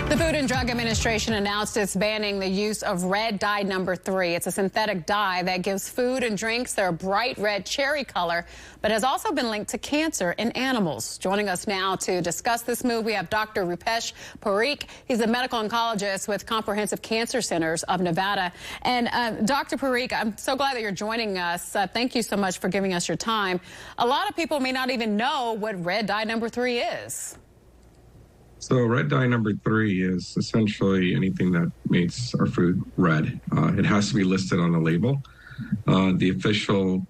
The Food and Drug Administration announced it's banning the use of red dye number 3. It's a synthetic dye that gives food and drinks their bright red cherry color, but has also been linked to cancer in animals. Joining us now to discuss this move, we have Dr. Rupesh Parikh. He's a medical oncologist with Comprehensive Cancer Centers of Nevada. And Dr. Parikh, I'm so glad that you're joining us. Thank you so much for giving us your time. A lot of people may not even know what red dye number 3 is. So red dye number 3 is essentially anything that makes our food red. It has to be listed on the label. The official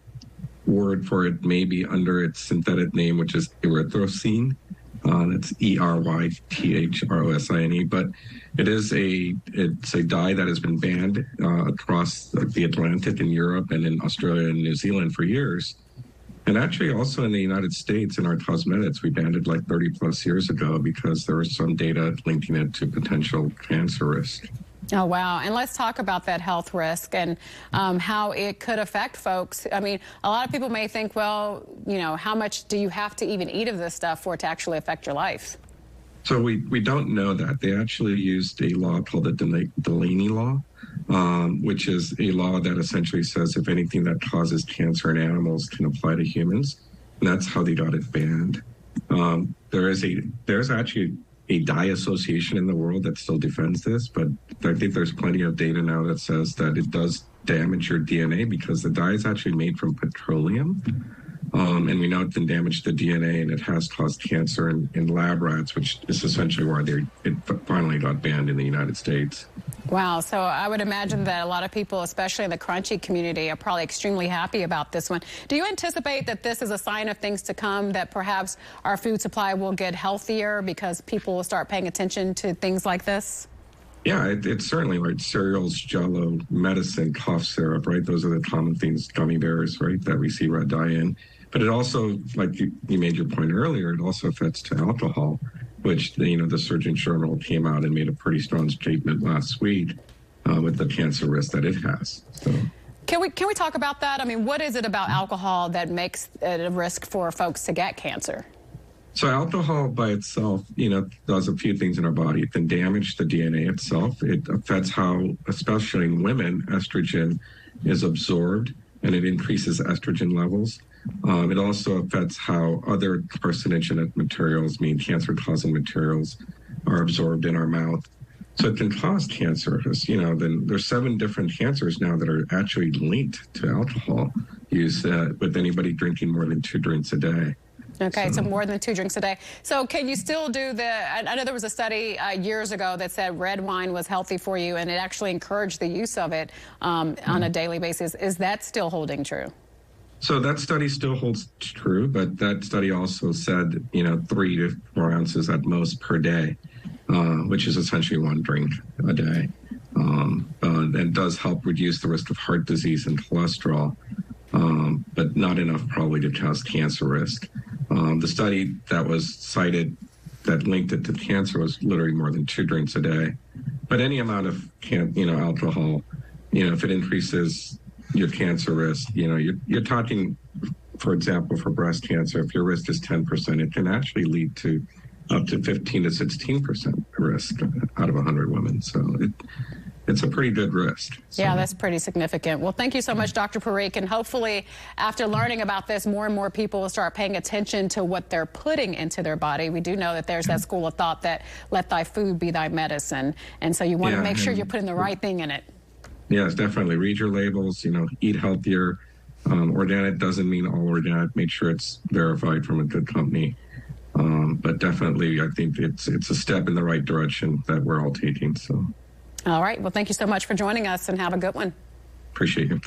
word for it may be under its synthetic name, which is erythrosine. That's erythrosine, but it's a dye that has been banned across the Atlantic in Europe and in Australia and New Zealand for years. And actually also in the United States, in our cosmetics, we banned it like 30 plus years ago because there was some data linking it to potential cancer risk. Oh, wow. And let's talk about that health risk and how it could affect folks. I mean, a lot of people may think, well, you know, how much do you have to even eat of this stuff for it to actually affect your life? So we don't know that. They actually used a law called the Delaney Law, which is a law that essentially says if anything that causes cancer in animals can apply to humans. And that's how they got it banned. There's actually a dye association in the world that still defends this, but I think there's plenty of data now that says that it does damage your DNA because the dye is actually made from petroleum. And we know it can damage the DNA, and it has caused cancer in lab rats, which is essentially why it finally got banned in the United States. Wow. So I would imagine that a lot of people, especially in the crunchy community, are probably extremely happy about this one. Do you anticipate that this is a sign of things to come, that perhaps our food supply will get healthier because people will start paying attention to things like this? Yeah, it's certainly right. Cereals, Jell-O, medicine, cough syrup, right? Those are the common things, gummy bears, right, that we see red dye in. But it also, like you made your point earlier, it also affects to alcohol, which, the Surgeon General came out and made a pretty strong statement last week with the cancer risk that it has. So. Can we talk about that? I mean, what is it about alcohol that makes it a risk for folks to get cancer? So alcohol by itself, does a few things in our body. It can damage the DNA itself. It affects how, especially in women, estrogen is absorbed, and it increases estrogen levels. It also affects how other carcinogenic materials, cancer-causing materials, are absorbed in our mouth. So it can cause cancer. Then there's 7 different cancers now that are actually linked to alcohol use with anybody drinking more than 2 drinks a day. Okay, so more than 2 drinks a day. So can you still do I know there was a study years ago that said red wine was healthy for you, and it actually encouraged the use of it on a daily basis. Is that still holding true? So that study still holds true, but that study also said, 3 to 4 ounces at most per day, which is essentially 1 drink a day. And does help reduce the risk of heart disease and cholesterol, but not enough probably to cause cancer risk. The study that was cited that linked it to cancer was literally more than 2 drinks a day. But any amount of alcohol, if it increases your cancer risk, you're talking, for example, for breast cancer, if your risk is 10%, it can actually lead to up to 15 to 16% risk out of 100 women. So it's a pretty good risk. So. Yeah, that's pretty significant. Well, thank you so much, Dr. Parikh. And hopefully, after learning about this, more and more people will start paying attention to what they're putting into their body. We do know that there's that school of thought that let thy food be thy medicine. And so you want to make sure you're putting the right thing in it. Yes, definitely. Read your labels, eat healthier. Organic doesn't mean all organic. Make sure it's verified from a good company. But definitely, I think it's a step in the right direction that we're all taking. So. All right. Well, thank you so much for joining us, and have a good one. Appreciate it. Thank you.